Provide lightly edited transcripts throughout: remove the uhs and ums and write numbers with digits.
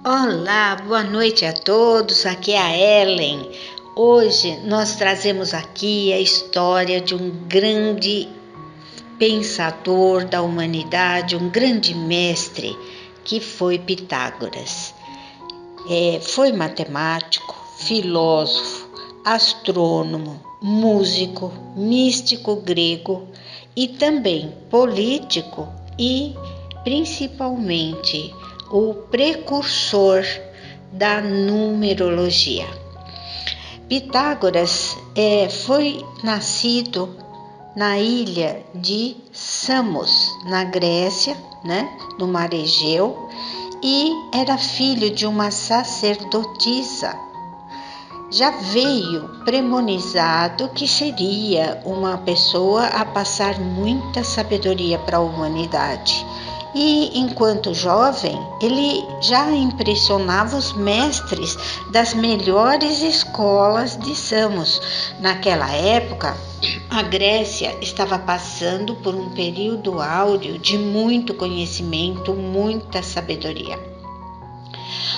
Olá, boa noite a todos. Aqui é a Ellen. Hoje nós trazemos aqui a história de um grande pensador da humanidade, um grande mestre que foi Pitágoras. Foi matemático, filósofo, astrônomo, músico, místico grego e também político e principalmente o precursor da numerologia. Pitágoras foi nascido na ilha de Samos, na Grécia, no Mar Egeu, e era filho de uma sacerdotisa. Já veio premonizado que seria uma pessoa a passar muita sabedoria para a humanidade. E enquanto jovem, ele já impressionava os mestres das melhores escolas de Samos. Naquela época, a Grécia estava passando por um período áureo de muito conhecimento, muita sabedoria.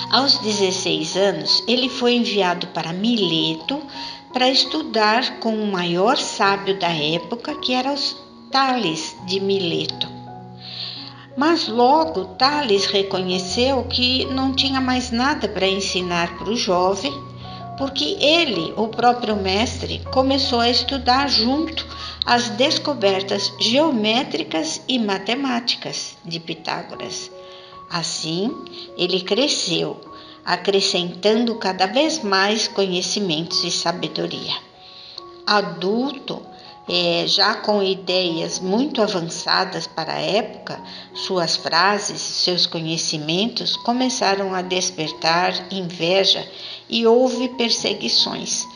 Aos 16 anos, ele foi enviado para Mileto para estudar com o maior sábio da época, que era Tales de Mileto. Mas logo Tales reconheceu que não tinha mais nada para ensinar para o jovem, porque ele, o próprio mestre, começou a estudar junto as descobertas geométricas e matemáticas de Pitágoras. Assim, ele cresceu, acrescentando cada vez mais conhecimentos e sabedoria. Adulto, já com ideias muito avançadas para a época, suas frases, seus conhecimentos começaram a despertar inveja e houve perseguições.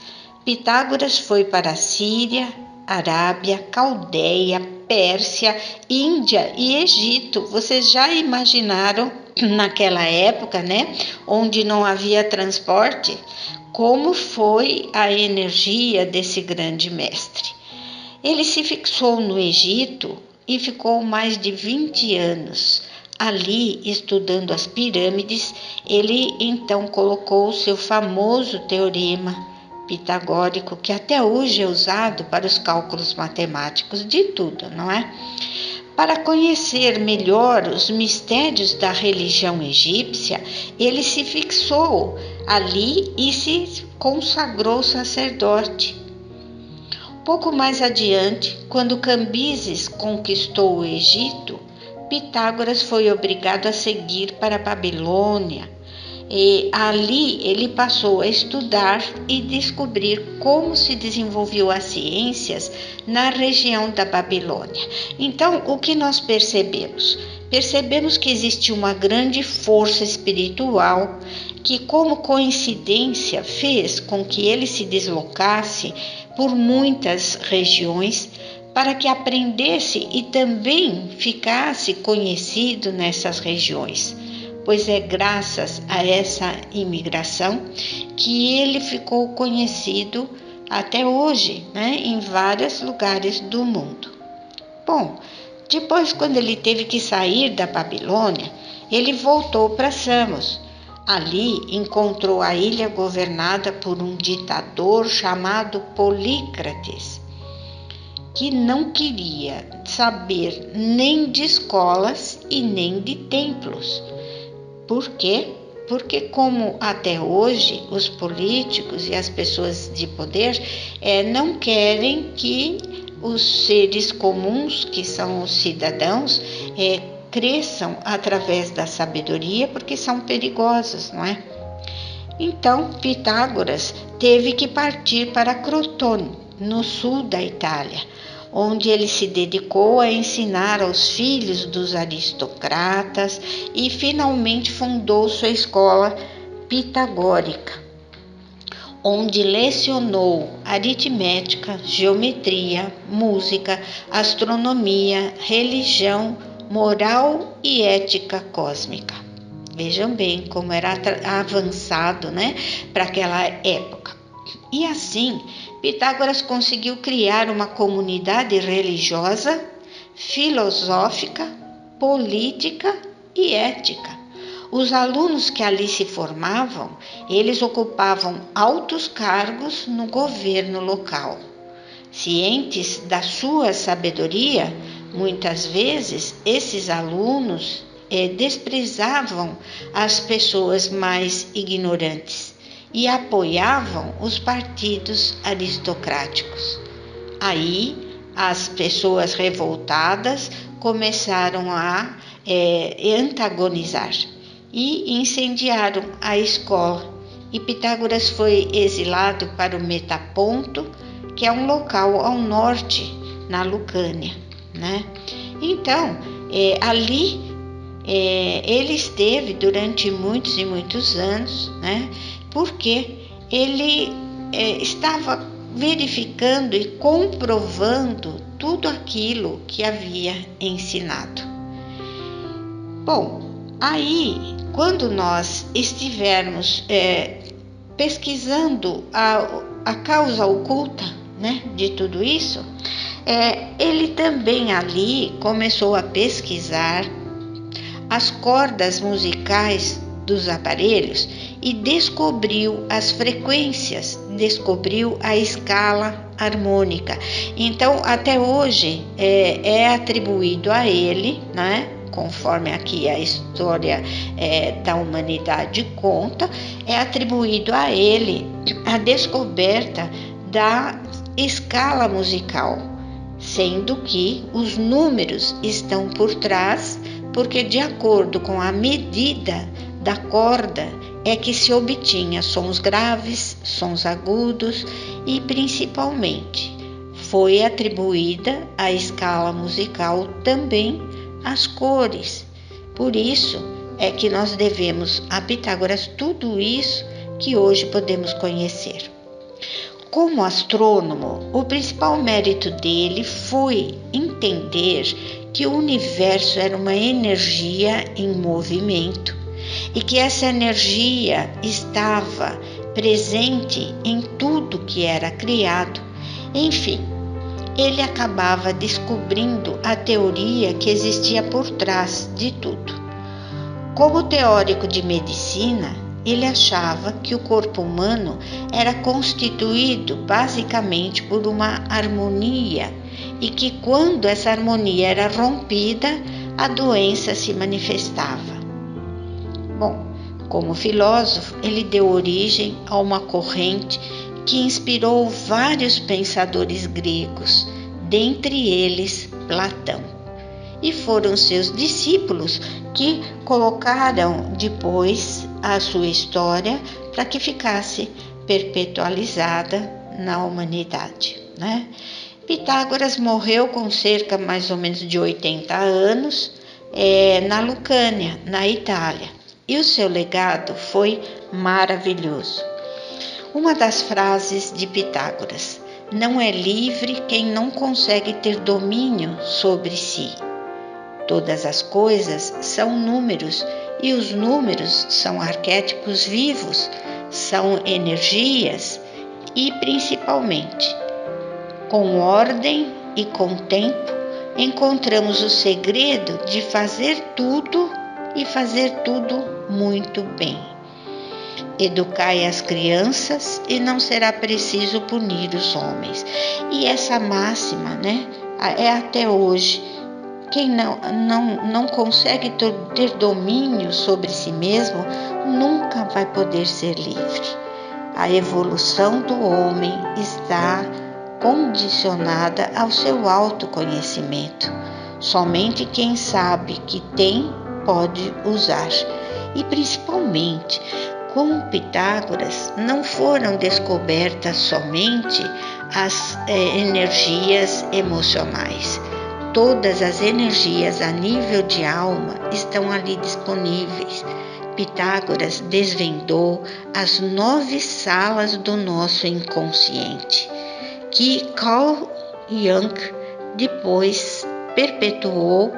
Pitágoras foi para a Síria, Arábia, Caldeia, Pérsia, Índia e Egito. Vocês já imaginaram naquela época, onde não havia transporte, como foi a energia desse grande mestre? Ele se fixou no Egito e ficou mais de 20 anos. Ali, estudando as pirâmides, ele então colocou o seu famoso teorema pitagórico, que até hoje é usado para os cálculos matemáticos de tudo, não é? Para conhecer melhor os mistérios da religião egípcia, ele se fixou ali e se consagrou sacerdote. Pouco mais adiante, quando Cambises conquistou o Egito, Pitágoras foi obrigado a seguir para a Babilônia. E ali ele passou a estudar e descobrir como se desenvolveu as ciências na região da Babilônia. Então, o que nós percebemos? Percebemos que existe uma grande força espiritual que, como coincidência, fez com que ele se deslocasse por muitas regiões para que aprendesse e também ficasse conhecido nessas regiões. Pois é graças a essa imigração que ele ficou conhecido até hoje, em vários lugares do mundo. Bom, depois, quando ele teve que sair da Babilônia, ele voltou para Samos. Ali encontrou a ilha governada por um ditador chamado Polícrates, que não queria saber nem de escolas e nem de templos. Por quê? Porque, como até hoje os políticos e as pessoas de poder não querem que os seres comuns, que são os cidadãos, cresçam através da sabedoria, porque são perigosos, não é? Então, Pitágoras teve que partir para Crotone, no sul da Itália, onde ele se dedicou a ensinar aos filhos dos aristocratas e finalmente fundou sua escola pitagórica, onde lecionou aritmética, geometria, música, astronomia, religião, moral e ética cósmica. Vejam bem como era avançado, para aquela época. E assim, Pitágoras conseguiu criar uma comunidade religiosa, filosófica, política e ética, Os alunos que ali se formavam, eles ocupavam altos cargos no governo local. Cientes da sua sabedoria, muitas vezes esses alunos desprezavam as pessoas mais ignorantes e apoiavam os partidos aristocráticos. Aí, as pessoas revoltadas começaram a antagonizar e incendiaram a escola. E Pitágoras foi exilado para o Metaponto, que é um local ao norte, na Lucânia, né? Então, ali ele esteve durante muitos e muitos anos, né? Porque ele estava verificando e comprovando tudo aquilo que havia ensinado. Bom, aí, quando nós estivermos pesquisando a causa oculta, né, de tudo isso, ele também ali começou a pesquisar as cordas musicais dos aparelhos e descobriu as frequências, descobriu a escala harmônica. Então, até hoje é atribuído a ele, né, conforme aqui a história da humanidade conta, é atribuído a ele a descoberta da escala musical, sendo que os números estão por trás, porque de acordo com a medida da corda é que se obtinha sons graves, sons agudos e principalmente foi atribuída à escala musical também as cores. Por isso é que nós devemos a Pitágoras tudo isso que hoje podemos conhecer. Como astrônomo, o principal mérito dele foi entender que o universo era uma energia em movimento e que essa energia estava presente em tudo que era criado. Enfim, ele acabava descobrindo a teoria que existia por trás de tudo. Como teórico de medicina, ele achava que o corpo humano era constituído basicamente por uma harmonia e que quando essa harmonia era rompida, a doença se manifestava. Bom, como filósofo, ele deu origem a uma corrente que inspirou vários pensadores gregos, dentre eles Platão. E foram seus discípulos que colocaram depois a sua história para que ficasse perpetualizada na humanidade, né? Pitágoras morreu com cerca mais ou menos de 80 anos na Lucânia, na Itália, e o seu legado foi maravilhoso. Uma das frases de Pitágoras: não é livre quem não consegue ter domínio sobre si. Todas as coisas são números e os números são arquétipos vivos, são energias e, principalmente, com ordem e com tempo, encontramos o segredo de fazer tudo e fazer tudo muito bem. Educai as crianças e não será preciso punir os homens. E essa máxima, né, é até hoje. Quem não consegue ter domínio sobre si mesmo nunca vai poder ser livre. A evolução do homem está condicionada ao seu autoconhecimento. Somente quem sabe que tem pode usar. E principalmente, com Pitágoras, não foram descobertas somente as energias emocionais. Todas as energias a nível de alma estão ali disponíveis. Pitágoras desvendou as 9 salas do nosso inconsciente, que Carl Jung depois perpetuou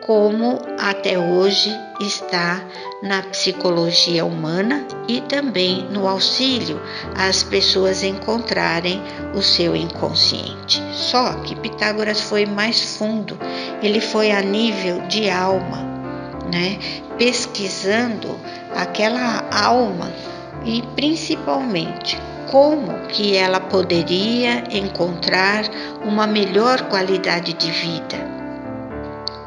como até hoje está na psicologia humana e também no auxílio às pessoas encontrarem o seu inconsciente. Só que Pitágoras foi mais fundo, ele foi a nível de alma, né, pesquisando aquela alma e principalmente como que ela poderia encontrar uma melhor qualidade de vida.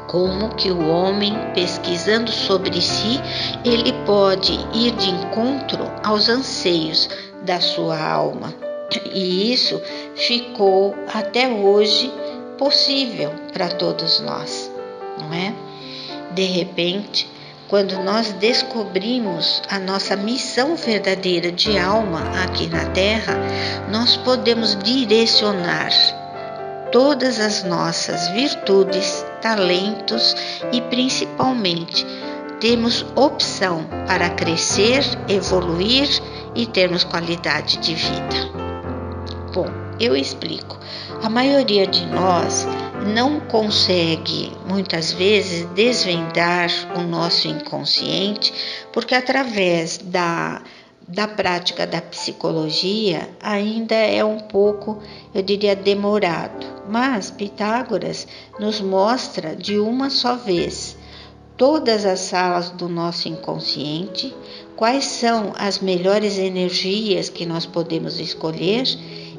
Como que o homem, pesquisando sobre si, ele pode ir de encontro aos anseios da sua alma. E isso ficou até hoje possível para todos nós, não é? De repente, quando nós descobrimos a nossa missão verdadeira de alma aqui na Terra, nós podemos direcionar todas as nossas virtudes, talentos e principalmente temos opção para crescer, evoluir e termos qualidade de vida. Bom, eu explico. A maioria de nós não consegue muitas vezes desvendar o nosso inconsciente porque através da prática da psicologia ainda é um pouco, eu diria, demorado. Mas Pitágoras nos mostra de uma só vez todas as salas do nosso inconsciente, quais são as melhores energias que nós podemos escolher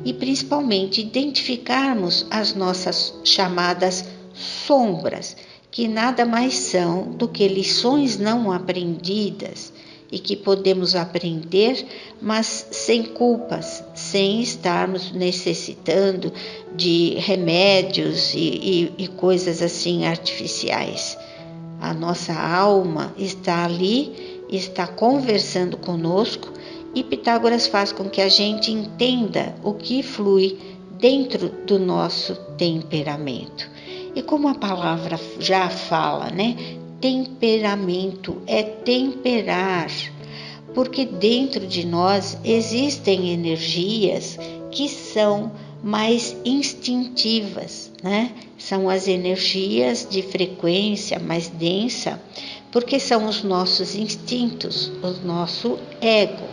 e principalmente identificarmos as nossas chamadas sombras, que nada mais são do que lições não aprendidas e que podemos aprender, mas sem culpas, sem estarmos necessitando de remédios e coisas assim artificiais. A nossa alma está ali, está conversando conosco e Pitágoras faz com que a gente entenda o que flui dentro do nosso temperamento. E como a palavra já fala, né? Temperamento é temperar, porque dentro de nós existem energias que são mais instintivas, né? São as energias de frequência mais densa, porque são os nossos instintos, o nosso ego,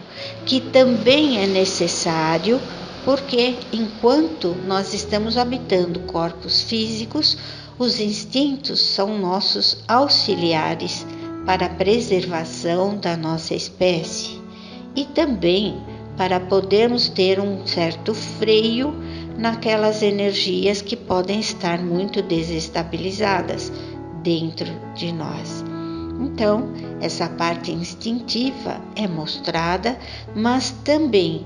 que também é necessário, porque enquanto nós estamos habitando corpos físicos, os instintos são nossos auxiliares para a preservação da nossa espécie e também para podermos ter um certo freio naquelas energias que podem estar muito desestabilizadas dentro de nós. Então, essa parte instintiva é mostrada, mas também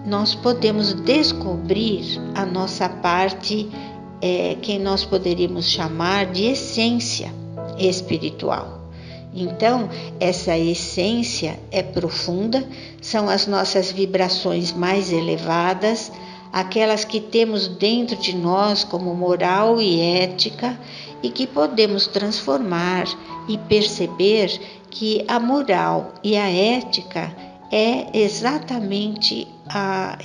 nós podemos descobrir a nossa parte que nós poderíamos chamar de essência espiritual. Então, essa essência é profunda, são as nossas vibrações mais elevadas, aquelas que temos dentro de nós como moral e ética e que podemos transformar e perceber que a moral e a ética é exatamente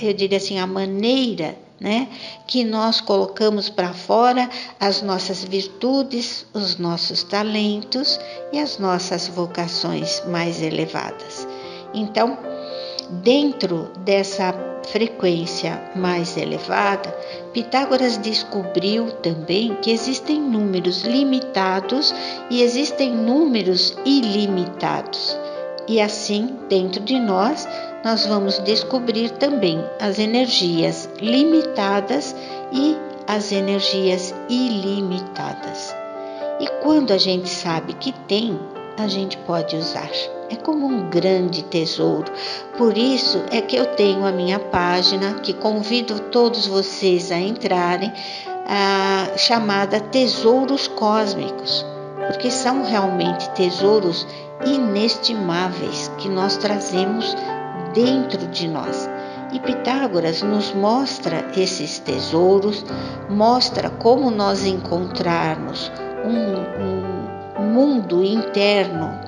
eu diria assim, a maneira, né, que nós colocamos para fora as nossas virtudes, os nossos talentos e as nossas vocações mais elevadas. Então, dentro dessa frequência mais elevada, Pitágoras descobriu também que existem números limitados e existem números ilimitados. E assim, dentro de nós vamos descobrir também as energias limitadas e as energias ilimitadas. E quando a gente sabe que tem, a gente pode usar. É como um grande tesouro. Por isso é que eu tenho a minha página, que convido todos vocês a entrarem, chamada Tesouros Cósmicos, porque são realmente tesouros inestimáveis que nós trazemos dentro de nós. E Pitágoras nos mostra esses tesouros, mostra como nós encontrarmos um mundo interno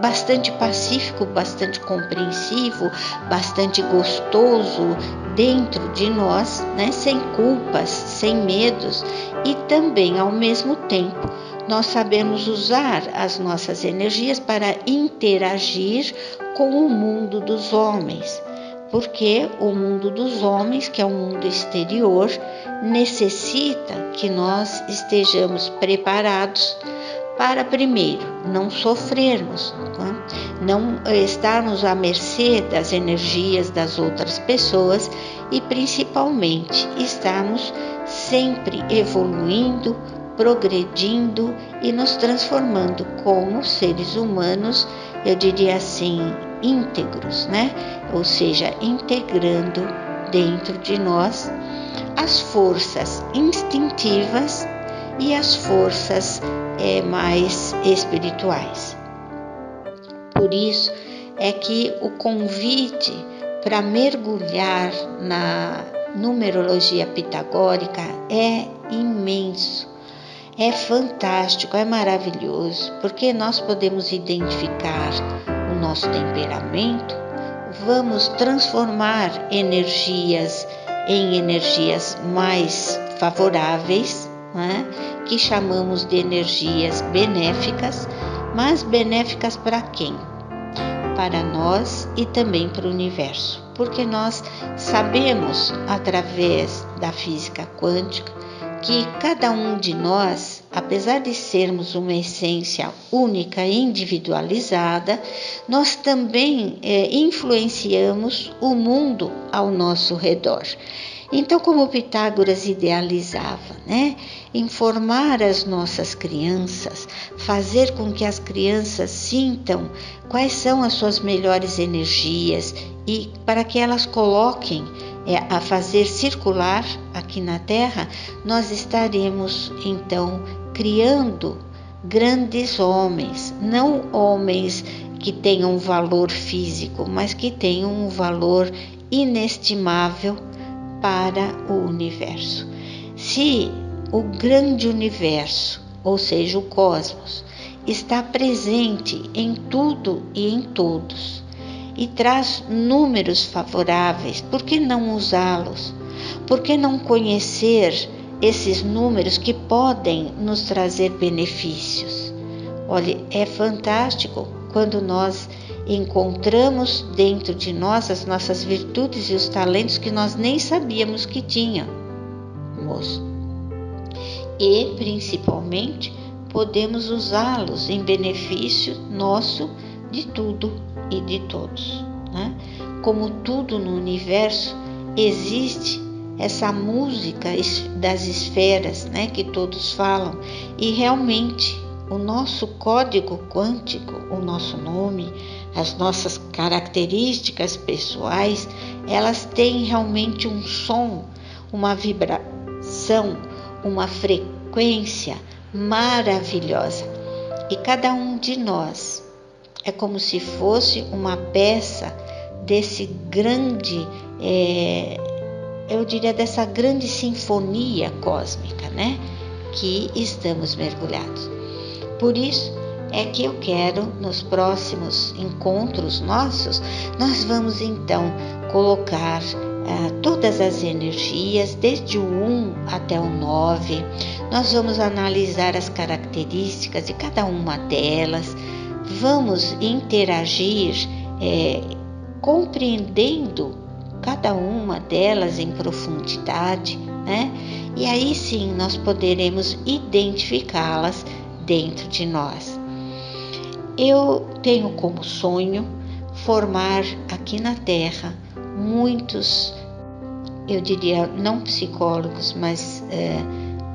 bastante pacífico, bastante compreensivo, bastante gostoso dentro de nós, né? Sem culpas, sem medos e também ao mesmo tempo nós sabemos usar as nossas energias para interagir com o mundo dos homens, porque o mundo dos homens, que é o mundo exterior, necessita que nós estejamos preparados para primeiro não sofrermos, não estarmos à mercê das energias das outras pessoas e principalmente estarmos sempre evoluindo, progredindo e nos transformando como seres humanos, eu diria assim, íntegros, né? Ou seja, integrando dentro de nós as forças instintivas e as forças mais espirituais. Por isso é que o convite para mergulhar na numerologia pitagórica é imenso, é fantástico, é maravilhoso, porque nós podemos identificar o nosso temperamento, vamos transformar energias em energias mais favoráveis, né? Que chamamos de energias benéficas, mas benéficas para quem? Para nós e também para o universo, porque nós sabemos através da física quântica que cada um de nós, apesar de sermos uma essência única e individualizada, nós também influenciamos o mundo ao nosso redor. Então, como Pitágoras idealizava, né? Informar as nossas crianças, fazer com que as crianças sintam quais são as suas melhores energias e para que elas coloquem a fazer circular aqui na Terra, nós estaremos então criando grandes homens, não homens que tenham um valor físico, mas que tenham um valor inestimável para o universo. Se o grande universo, ou seja, o cosmos, está presente em tudo e em todos e traz números favoráveis, por que não usá-los? Por que não conhecer esses números que podem nos trazer benefícios? Olha, é fantástico quando nós encontramos dentro de nós as nossas virtudes e os talentos que nós nem sabíamos que tínhamos. E, principalmente, podemos usá-los em benefício nosso de tudo e de todos, né? Como tudo no universo, existe essa música das esferas, né, que todos falam, e realmente o nosso código quântico, o nosso nome, as nossas características pessoais, elas têm realmente um som, uma vibração, uma frequência maravilhosa. E cada um de nós é como se fosse uma peça desse grande, eu diria dessa grande sinfonia cósmica, né? Que estamos mergulhados. Por isso é que eu quero, nos próximos encontros nossos, nós vamos então colocar todas as energias, desde o 1 até o 9, nós vamos analisar as características de cada uma delas, vamos interagir compreendendo cada uma delas em profundidade, né? E aí sim nós poderemos identificá-las dentro de nós. Eu tenho como sonho formar aqui na Terra muitos, eu diria não psicólogos, mas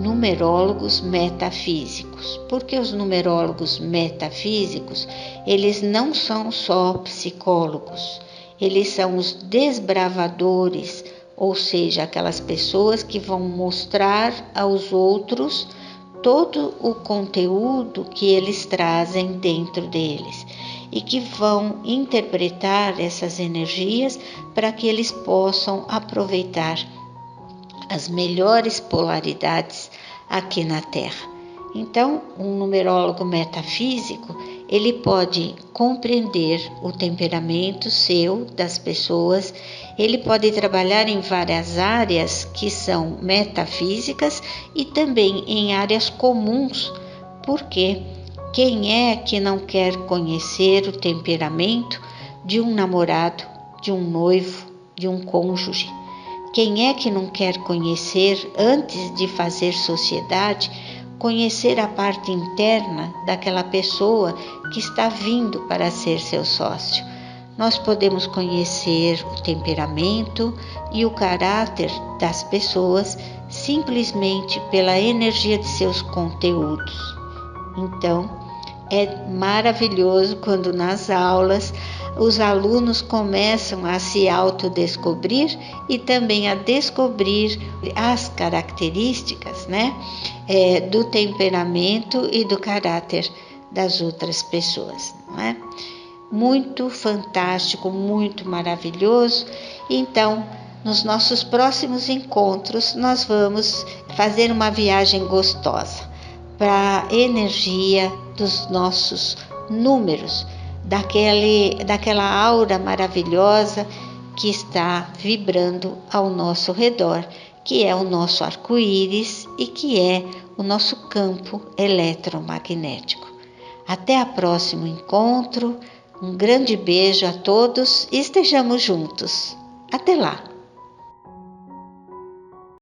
numerólogos metafísicos. Porque os numerólogos metafísicos, eles não são só psicólogos, eles são os desbravadores, ou seja, aquelas pessoas que vão mostrar aos outros todo o conteúdo que eles trazem dentro deles e que vão interpretar essas energias para que eles possam aproveitar as melhores polaridades aqui na Terra. Então, um numerólogo metafísico, ele pode compreender o temperamento seu, das pessoas, ele pode trabalhar em várias áreas que são metafísicas e também em áreas comuns, porque quem é que não quer conhecer o temperamento de um namorado, de um noivo, de um cônjuge? Quem é que não quer conhecer, antes de fazer sociedade, conhecer a parte interna daquela pessoa que está vindo para ser seu sócio. Nós podemos conhecer o temperamento e o caráter das pessoas simplesmente pela energia de seus conteúdos. Então, é maravilhoso quando nas aulas os alunos começam a se autodescobrir e também a descobrir as características, do temperamento e do caráter das outras pessoas, não é? Muito fantástico, muito maravilhoso. Então, nos nossos próximos encontros, nós vamos fazer uma viagem gostosa para a energia dos nossos números, daquela aura maravilhosa que está vibrando ao nosso redor, que é o nosso arco-íris e que é o nosso campo eletromagnético. Até o próximo encontro, um grande beijo a todos e estejamos juntos. Até lá!